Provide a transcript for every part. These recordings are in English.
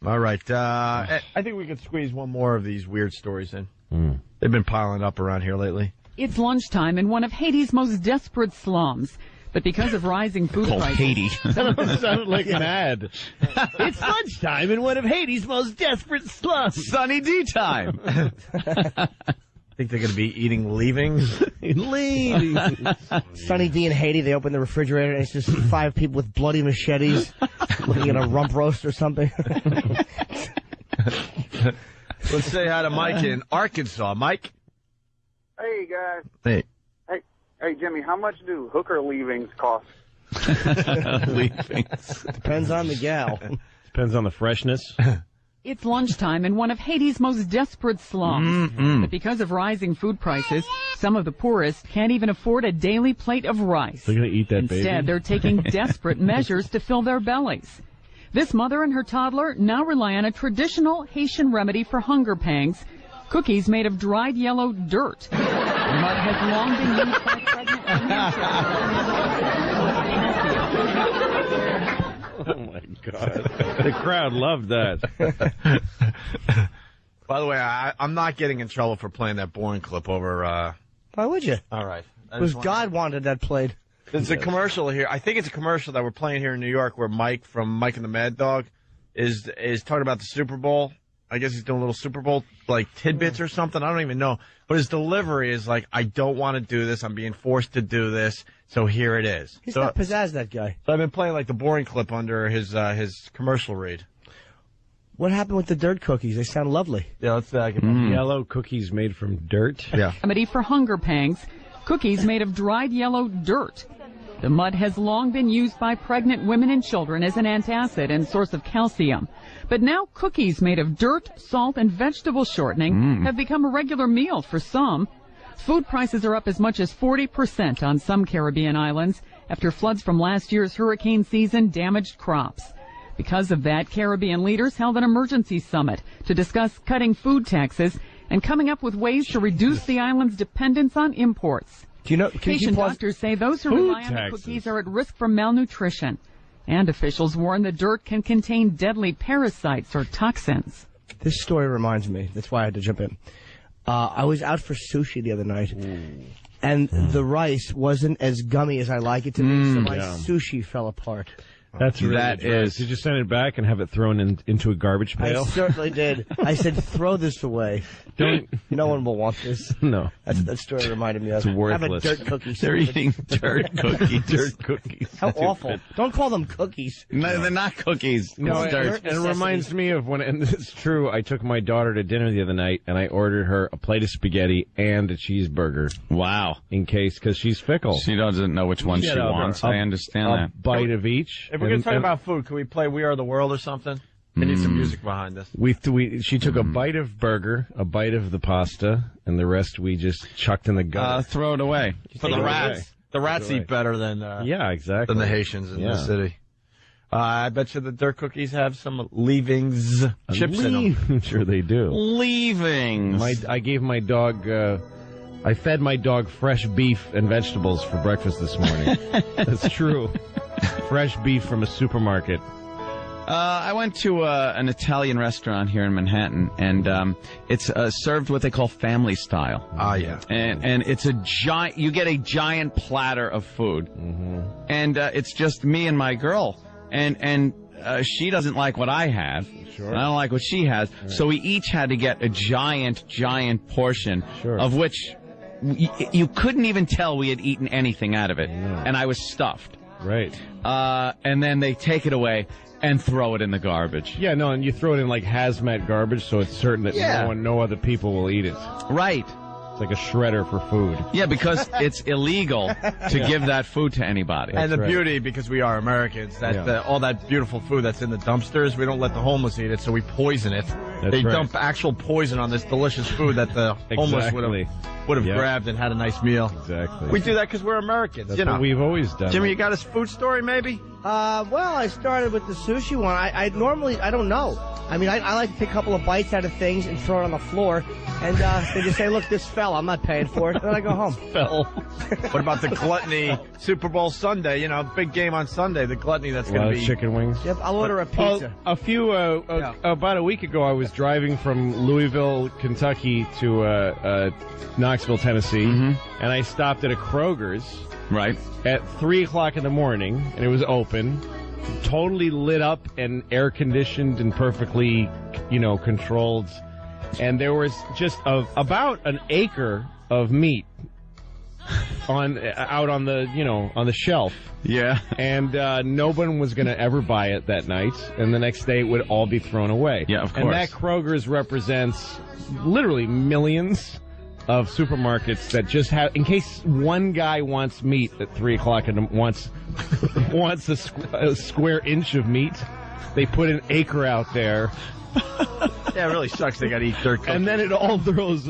All right. I think we could squeeze one more of these weird stories in. They've been piling up around here lately. It's lunchtime in one of Haiti's most desperate slums. But because of rising food prices... Haiti. That sounded like an ad. It's lunchtime in one of Haiti's most desperate slums. Sunny D time. Think they're going to be eating leavings? Leavings. Sunny D in Haiti, they open the refrigerator and it's just 5 people with bloody machetes looking at a rump roast or something. Let's say hi to Mike in Arkansas. Mike? Hey, guys. Hey. Hey, Jimmy, how much do hooker leavings cost? Leavings. Depends on the gal. Depends on the freshness. It's lunchtime in one of Haiti's most desperate slums. But because of rising food prices, some of the poorest can't even afford a daily plate of rice. They're going to eat that baby? Instead, they're taking desperate measures to fill their bellies. This mother and her toddler now rely on a traditional Haitian remedy for hunger pangs, cookies made of dried yellow dirt. The mud has long been used by pregnant women. Oh, my God. The crowd loved that. By the way, I'm not getting in trouble for playing that boring clip over... Why would you? All right. Because God wanted that played. There's a commercial here. I think it's a commercial that we're playing here in New York where Mike from Mike and the Mad Dog is talking about the Super Bowl. I guess he's doing a little Super Bowl, like, tidbits or something. I don't even know. But his delivery is like, I don't want to do this. I'm being forced to do this. So here it is. He's got pizzazz, that guy. So I've been playing, like, the boring clip under his commercial read. What happened with the dirt cookies? They sound lovely. Yeah, let's Yellow cookies made from dirt. Yeah. Remedy for hunger pangs, cookies made of dried yellow dirt. The mud has long been used by pregnant women and children as an antacid and source of calcium. But now cookies made of dirt, salt, and vegetable shortening have become a regular meal for some. Food prices are up as much as 40% on some Caribbean islands after floods from last year's hurricane season damaged crops. Because of that, Caribbean leaders held an emergency summit to discuss cutting food taxes and coming up with ways to reduce the island's dependence on imports. Do you know? Haitian doctors say those who rely on the cookies are at risk for malnutrition. And officials warn the dirt can contain deadly parasites or toxins. This story reminds me. That's why I had to jump in. I was out for sushi the other night, and the rice wasn't as gummy as I like it to be, so my sushi fell apart. That's really Did you send it back and have it thrown into a garbage pail? I certainly did. I said, throw this away. No one will want this. No. That story reminded me of. It's worthless. Have a dirt cookie. They're eating dirt cookies. Dirt cookies. How awful. Don't call them cookies. No, they're not cookies. No, it's dirt. And it reminds me of when, and it's true, I took my daughter to dinner the other night, and I ordered her a plate of spaghetti and a cheeseburger. Wow. In case, because she's fickle. She doesn't know which one she wants. I understand that. A bite of each. If we're going to talk about food, can we play We Are the World or something? I need some music behind this. She took a bite of burger, a bite of the pasta, and the rest we just chucked in the gutter. Throw it away. For the rats. The rats eat better than exactly. than the Haitians in the city. I bet you the dirt cookies have some leavings chips in them. Sure they do. Leavings. I gave my dog... I fed my dog fresh beef and vegetables for breakfast this morning. That's true. Fresh beef from a supermarket. I went to an Italian restaurant here in Manhattan, and it's served what they call family style. Ah, yeah. And it's a giant. You get a giant platter of food, and it's just me and my girl, and she doesn't like what I have. Sure. And I don't like what she has. Right. So we each had to get a giant portion, of which you couldn't even tell we had eaten anything out of it, and I was stuffed. Right. And then they take it away and throw it in the garbage. Yeah, no, and you throw it in like hazmat garbage, so it's certain that no other people will eat it. Right. It's like a shredder for food. Yeah, because it's illegal to give that food to anybody. And the beauty, because we are Americans, that all that beautiful food that's in the dumpsters, we don't let the homeless eat it, so we poison it. They dump actual poison on this delicious food that the homeless would have grabbed and had a nice meal. Exactly. We do that because we're Americans. That's what we've always done. Jimmy, you got a food story, maybe? Well, I started with the sushi one. I normally, I don't know. I mean, I like to take a couple of bites out of things and throw it on the floor, and they just say, look, this fell. I'm not paying for it. And then I go home. Fell. What about the gluttony Super Bowl Sunday? You know, big game on Sunday. The gluttony that's going to be... chicken wings. Yep, I'll order a pizza. About a week ago, I was driving from Louisville, Kentucky to Knoxville, Tennessee, and I stopped at a Kroger's Right. at 3 o'clock in the morning, and it was open, totally lit up and air conditioned and perfectly, controlled. And there was just about an acre of meat out on the shelf. Yeah. And no one was going to ever buy it that night, and the next day it would all be thrown away. Yeah, of course. And that Kroger's represents literally millions of supermarkets that just have, in case one guy wants meat at 3 o'clock and wants a square inch of meat, they put an acre out there. Yeah, it really sucks they got to eat dirt cookies. And then it all throws...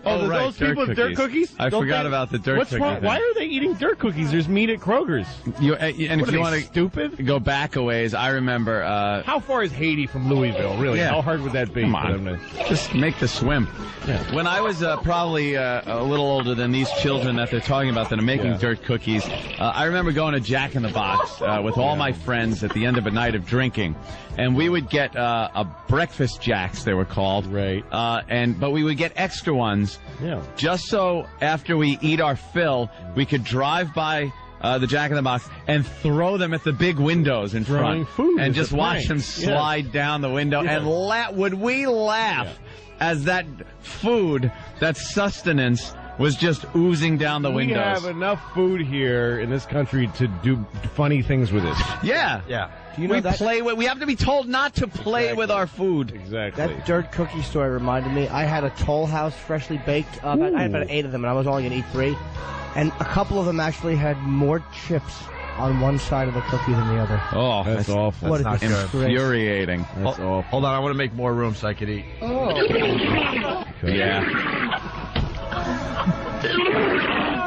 Oh, right, those people have dirt cookies? I forgot about the dirt cookies. What's wrong? Why are they eating dirt cookies? There's meat at Kroger's. And if you want to stupid? go back a ways, I remember... how far is Haiti from Louisville, really? Yeah. How hard would that be? Come on. Just make the swim. Yeah. When I was probably a little older than these children that they're talking about that are making dirt cookies, I remember going to Jack in the Box with all my friends at the end of a night of drinking. And we would get a breakfast jacks, they were called. Right. But we would get extra ones. Yeah. Just so after we eat our fill, we could drive by the Jack in the Box and throw them at the big windows in front. Food and is just a watch prank. them slide down the window. Yeah. And would we laugh as that food, that sustenance, was just oozing down the windows. We have enough food here in this country to do funny things with it. Yeah. Yeah. Do you know We have to be told not to play with our food. Exactly. That dirt cookie story reminded me. I had a Toll House freshly baked. I had about 8 of them, and I was only going to eat 3. And a couple of them actually had more chips on one side of the cookie than the other. Oh, That's awful. What That's a not disgrace. infuriating. That's awful. Hold on, I want to make more room so I could eat.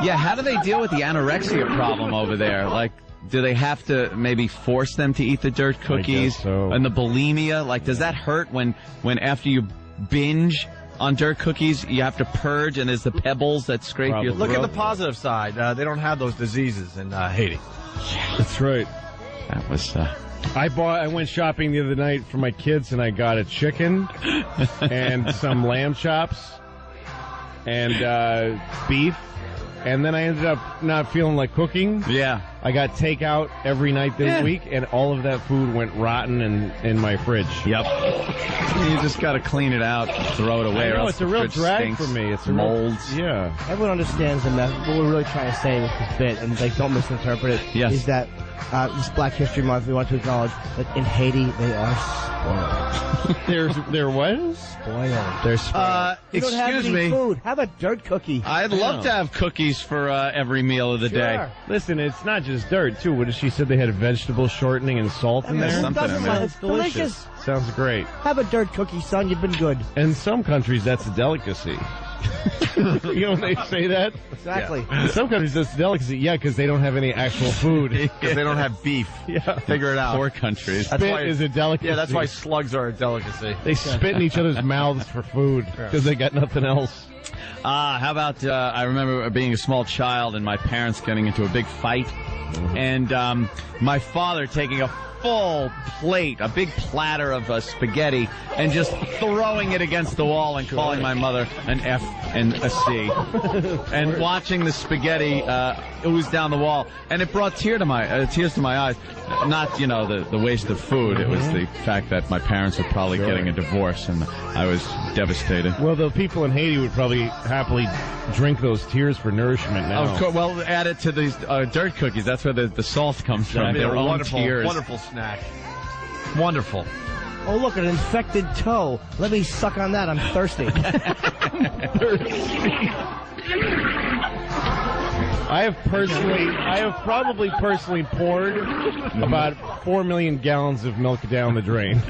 Yeah, how do they deal with the anorexia problem over there? Like, do they have to maybe force them to eat the dirt cookies? so. And the bulimia? Like, does that hurt when after you binge on dirt cookies, you have to purge and there's the pebbles that scrape your throat? Look at the positive side. They don't have those diseases in Haiti. That's right. That was... I went shopping the other night for my kids, and I got a chicken and some lamb chops and beef, and then I ended up not feeling like cooking. Yeah. I got takeout every night this week, and all of that food went rotten in my fridge. Yep. You just got to clean it out, throw it away. I or know, else it's a the real fridge drag stinks. for me. It's a molds. Yeah. Everyone understands the message. What we're really trying to say with this bit, and don't misinterpret it, Yes. is that this Black History Month, we want to acknowledge that in Haiti, they are spoiled. They're what? Spoiled. They're spoiled. You don't have Excuse any me. food. Have a dirt cookie. I'd love to have cookies for every meal of the day. Sure. Listen, it's not just dirt, too. What did she said? They had vegetable shortening and salt in There's there? something in there. It's delicious. Sounds great. Have a dirt cookie, son. You've been good. In some countries, that's a delicacy. You know when they say that? Exactly. In some countries, that's a delicacy. Yeah, because they don't have any actual food. Because they don't have beef. Yeah. Figure it out. Poor countries. That's Spit why is a delicacy. Yeah, that's why slugs are a delicacy. They spit in each other's mouths for food because they got nothing else. How about, I remember being a small child and my parents getting into a big fight, and my father taking a full plate, a big platter of spaghetti, and just throwing it against the wall and calling my mother an F and a C. And watching the spaghetti ooze down the wall. And it brought tears to my eyes. Not, the waste of food. It was the fact that my parents were probably getting a divorce, and I was devastated. Well, the people in Haiti would probably happily drink those tears for nourishment now. Of course, well, add it to these dirt cookies. That's where the salt comes from. They're Their own wonderful, tears. wonderful snack. Wonderful. Oh, look, an infected toe. Let me suck on that. I'm thirsty. I have probably personally poured about 4 million gallons of milk down the drain.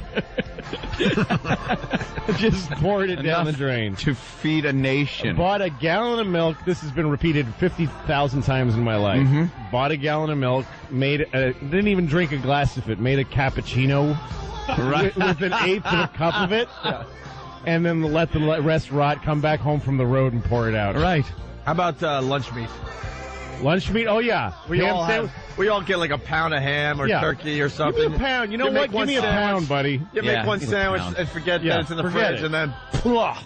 Just poured it down the drain. To feed a nation. Bought a gallon of milk. This has been repeated 50,000 times in my life. Bought a gallon of milk. Didn't even drink a glass of it. Made a cappuccino with an eighth of a cup of it, and then let the rest rot. Come back home from the road and pour it out. Right. How about lunch meat? Lunch meat? Oh yeah, We all get like a pound of ham or turkey or something. Give me a pound. You know what? Give me a pound, buddy. You make one give me a sandwich pound. and forget that it's in the forget fridge, it. and then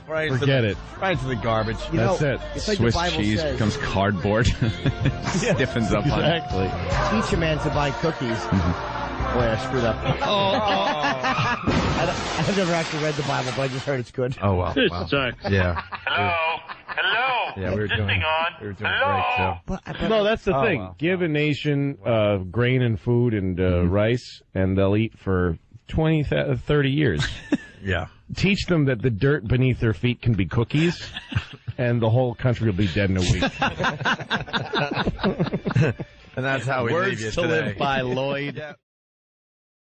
right into the garbage. That's it. It's like the Swiss Bible cheese says, becomes cardboard. Stiffens up on it. Exactly. teach a man to buy cookies. Boy, I screwed up. I've never actually read the Bible, but I just heard it's good. Oh wow. Yeah. Hello? Yeah, we were doing great. So. No, that's the thing. Wow. Give a nation grain and food and rice, and they'll eat for 20, 30 years. Yeah. Teach them that the dirt beneath their feet can be cookies, and the whole country will be dead in a week. And that's how we leave you Words to today. live by, Lloyd.